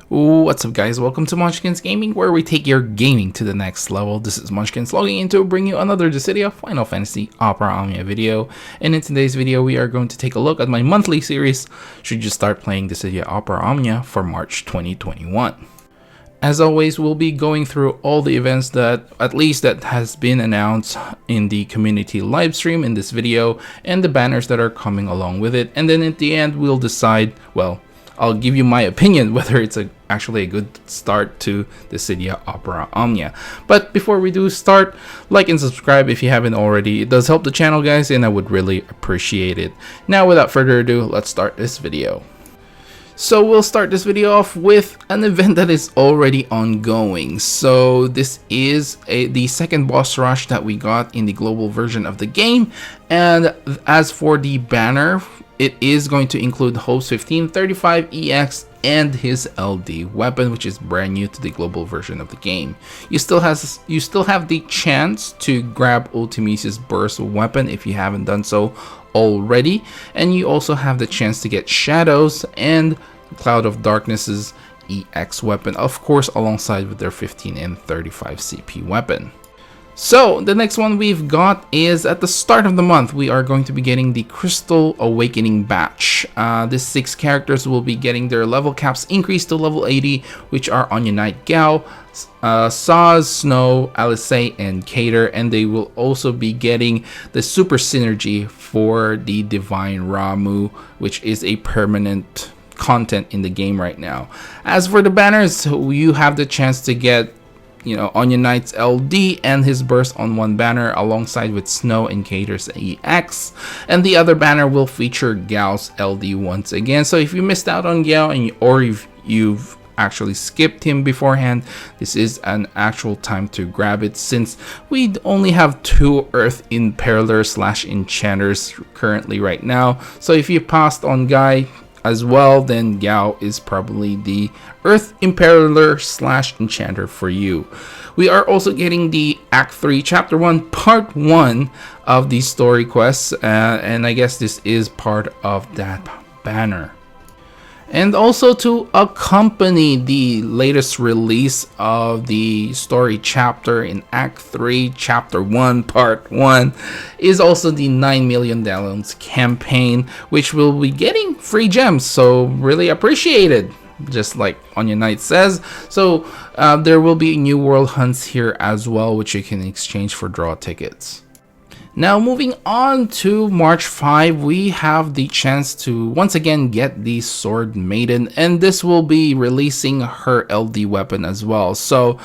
What's up guys, welcome to Munchkins Gaming, where we take your gaming to the next level. This is Munchkins logging in to bring you another Dissidia Final Fantasy Opera Omnia video. And in today's video we are going to take a look at my monthly series, Should You Start Playing Dissidia Opera Omnia, for March 2021. As always, we'll be going through all the events that has been announced in the community livestream in this video, and the banners that are coming along with it. And then at the end we'll decide, well, I'll give you my opinion whether it's actually a good start to Dissidia Opera Omnia. But before we do start, like and subscribe if you haven't already. It does help the channel, guys, and I would really appreciate it. Now, without further ado, let's start this video. So we'll start this video off with an event that is already ongoing. So this is the second boss rush that we got in the global version of the game. And as for the banner, it is going to include Host 1535 EX and his LD weapon, which is brand new to the global version of the game. You still have the chance to grab Ultimuse's burst weapon if you haven't done so already, and you also have the chance to get Shadows and Cloud of Darkness's EX weapon, of course, alongside with their 15 and 35 CP weapon. So the next one we've got is at the start of the month. We are going to be getting the Crystal Awakening batch. These 6 characters will be getting their level caps increased to level 80, which are Anya Knight Gao, Saz, Snow, Alice, and Cater, and they will also be getting the super synergy for the Divine Ramu, which is a permanent content in the game right now. As for the banners, you have the chance to get, Anya Knight's LD and his burst on one banner alongside with Snow and Cater's EX, and the other banner will feature Gao's LD once again. So if you missed out on Gao or if you've actually skipped him beforehand, this is an actual time to grab it, since we only have 2 Earth Impaler / Enchanters currently right now. So if you passed on Guy as well, then Gao is probably the Earth Impaler / Enchanter for you. We are also getting the Act 3 Chapter 1 Part 1 of the story quests, and I guess this is part of that banner. And also to accompany the latest release of the story chapter in Act 3 Chapter 1 Part 1 is also the 9 million Dallones campaign, which will be getting free gems, so really appreciated, just like Anya Knight says. So there will be new world hunts here as well, which you can exchange for draw tickets. Now, moving on to March 5, we have the chance to once again get the Sword Maiden, and this will be releasing her LD weapon as well. So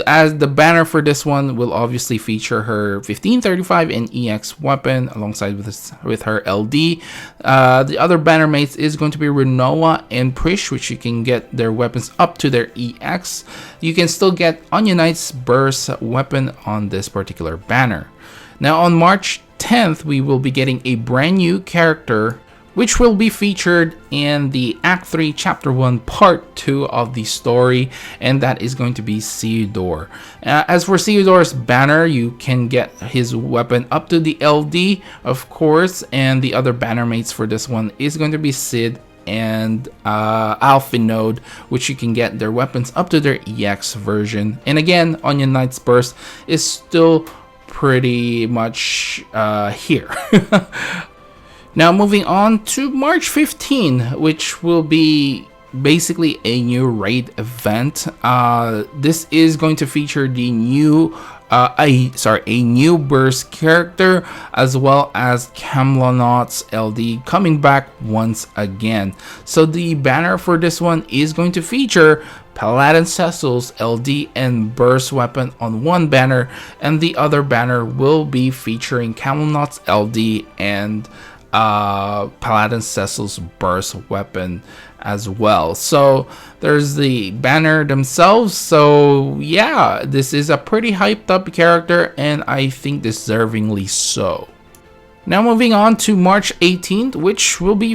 as the banner for this one will obviously feature her 1535 and EX weapon alongside with her LD. The other banner mates is going to be Renoa and Prish, which you can get their weapons up to their EX. You can still get Anya Knight's burst weapon on this particular banner. Now on March 10th, we will be getting a brand new character, which will be featured in the Act 3 Chapter 1 Part 2 of the story, and that is going to be Theodore. As for Theodore's banner, you can get his weapon up to the LD, of course, and the other banner mates for this one is going to be Sid and Alphinode, which you can get their weapons up to their EX version. And again, Anya Knight's burst is still pretty much here. Now moving on to March 15, which will be basically a new raid event. This is going to feature the new a new burst character, as well as Camelot's LD coming back once again. So the banner for this one is going to feature Paladin Cecil's LD and burst weapon on one banner, and the other banner will be featuring Camelot's LD and Paladin Cecil's burst weapon as well. So there's the banner themselves. So yeah, this is a pretty hyped up character, and I think deservingly so. Now moving on to March 18th, which will be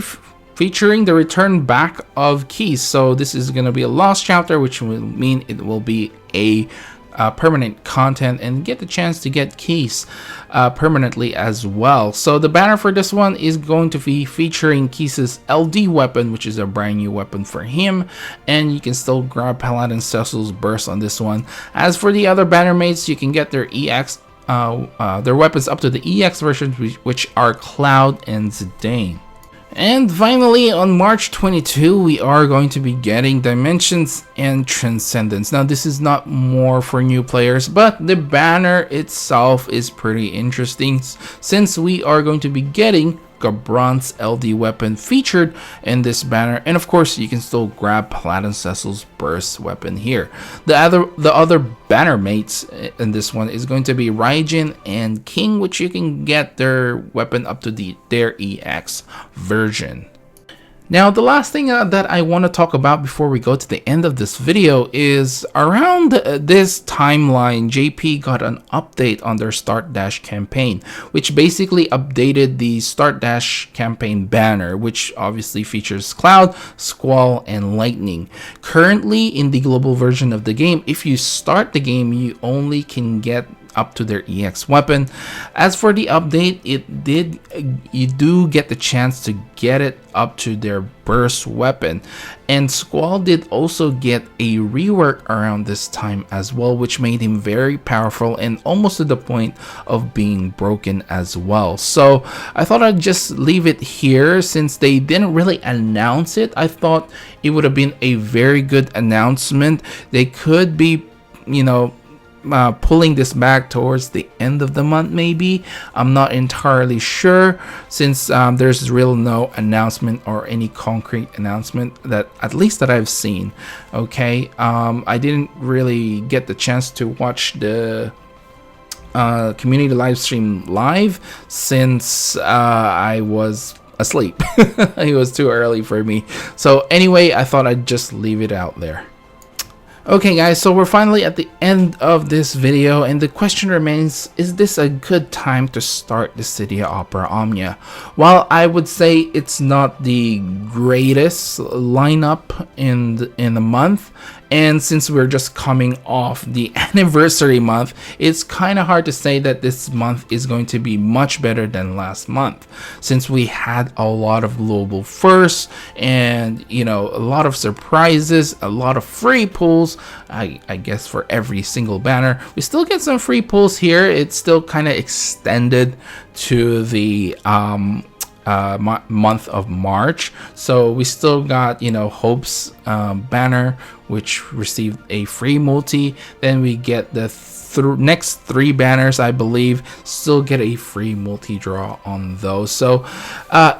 featuring the return back of Keys. So this is going to be a lost chapter, which will mean it will be a permanent content and get the chance to get keys permanently as well. So the banner for this one is going to be featuring Keys' LD weapon, which is a brand new weapon for him, and you can still grab Paladin Cecil's burst on this one. As for the other banner mates, you can get their EX their weapons up to the EX versions, which are Cloud and Zidane. And finally, on March 22, we are going to be getting Dimensions and Transcendence. Now, this is not more for new players, but the banner itself is pretty interesting, since we are going to be getting Gabron's LD weapon featured in this banner, and of course you can still grab Paladin Cecil's burst weapon here. The other banner mates in this one is going to be Raijin and King, which you can get their weapon up to their EX version. Now, the last thing that I want to talk about before we go to the end of this video is around this timeline, JP got an update on their Start Dash campaign, which basically updated the Start Dash campaign banner, which obviously features Cloud, Squall, and Lightning. Currently, in the global version of the game, if you start the game, you only can get up to their EX weapon. As for the update, you do get the chance to get it up to their burst weapon, and Squall did also get a rework around this time as well, which made him very powerful and almost to the point of being broken as well. So I thought I'd just leave it here, since they didn't really announce it. I thought it would have been a very good announcement. They could be, you know, pulling this back towards the end of the month, maybe. I'm not entirely sure, since there's really no announcement or any concrete announcement that, at least that I've seen. Okay, I didn't really get the chance to watch the community live stream live, since I was asleep. It was too early for me. So anyway, I thought I'd just leave it out there. Okay guys, so we're finally at the end of this video, and the question remains, is this a good time to start Dissidia Opera Omnia? While I would say it's not the greatest lineup in the month, and since we're just coming off the anniversary month, it's kind of hard to say that this month is going to be much better than last month, since we had a lot of global firsts and, you know, a lot of surprises, a lot of free pulls. I guess for every single banner we still get some free pulls here. It's still kind of extended to the month of March, so we still got, you know, Hope's banner, which received a free multi. Then we get the next three banners, I believe, still get a free multi draw on those. So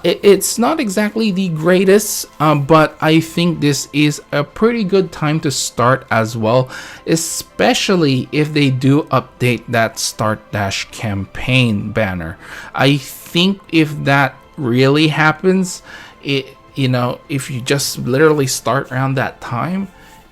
it's not exactly the greatest, but I think this is a pretty good time to start as well, especially if they do update that Start Dash campaign banner. I think if that really happens, you know, if you just literally start around that time,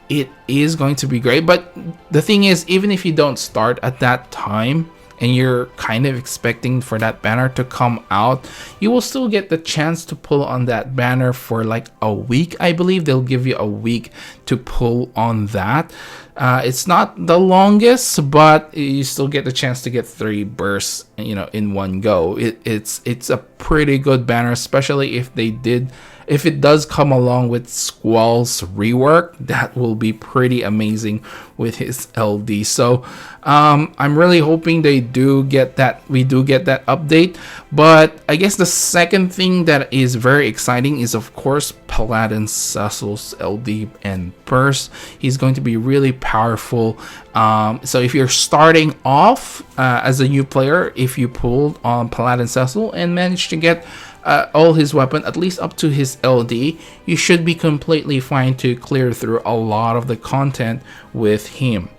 it is going to be great. But the thing is, even if you don't start at that time and you're kind of expecting for that banner to come out, you will still get the chance to pull on that banner for like a week. I believe they'll give you a week to pull on that. It's not the longest, but you still get the chance to get 3 bursts, you know, in one go. It's a pretty good banner, especially if it does come along with Squall's rework. That will be pretty amazing with his LD. So I'm really hoping we do get that update. But I guess the second thing that is very exciting is, of course, Paladin Cecil's LD and burst. He's going to be really powerful. So if you're starting off as a new player, if you pulled on Paladin Cecil and managed to get all his weapon, at least up to his LD, you should be completely fine to clear through a lot of the content with him.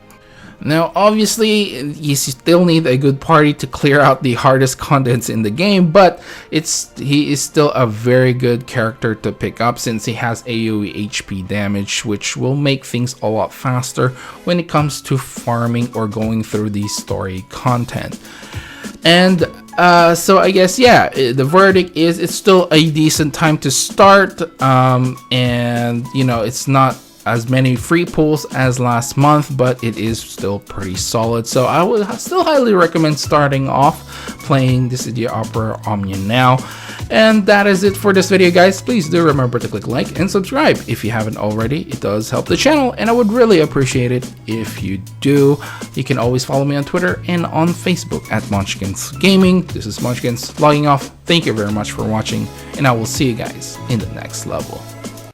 Now, obviously, you still need a good party to clear out the hardest contents in the game, but he is still a very good character to pick up, since he has AoE HP damage, which will make things a lot faster when it comes to farming or going through the story content. And so I guess, yeah, the verdict is it's still a decent time to start, and you know, it's not as many free pulls as last month, but it is still pretty solid. So I would still highly recommend starting off playing Dissidia Opera Omnia now. And that is it for this video, guys. Please do remember to click like and subscribe if you haven't already. It does help the channel, and I would really appreciate it if you do. You can always follow me on Twitter and on Facebook at Munchkins Gaming. This is Munchkins logging off. Thank you very much for watching, and I will see you guys in the next level.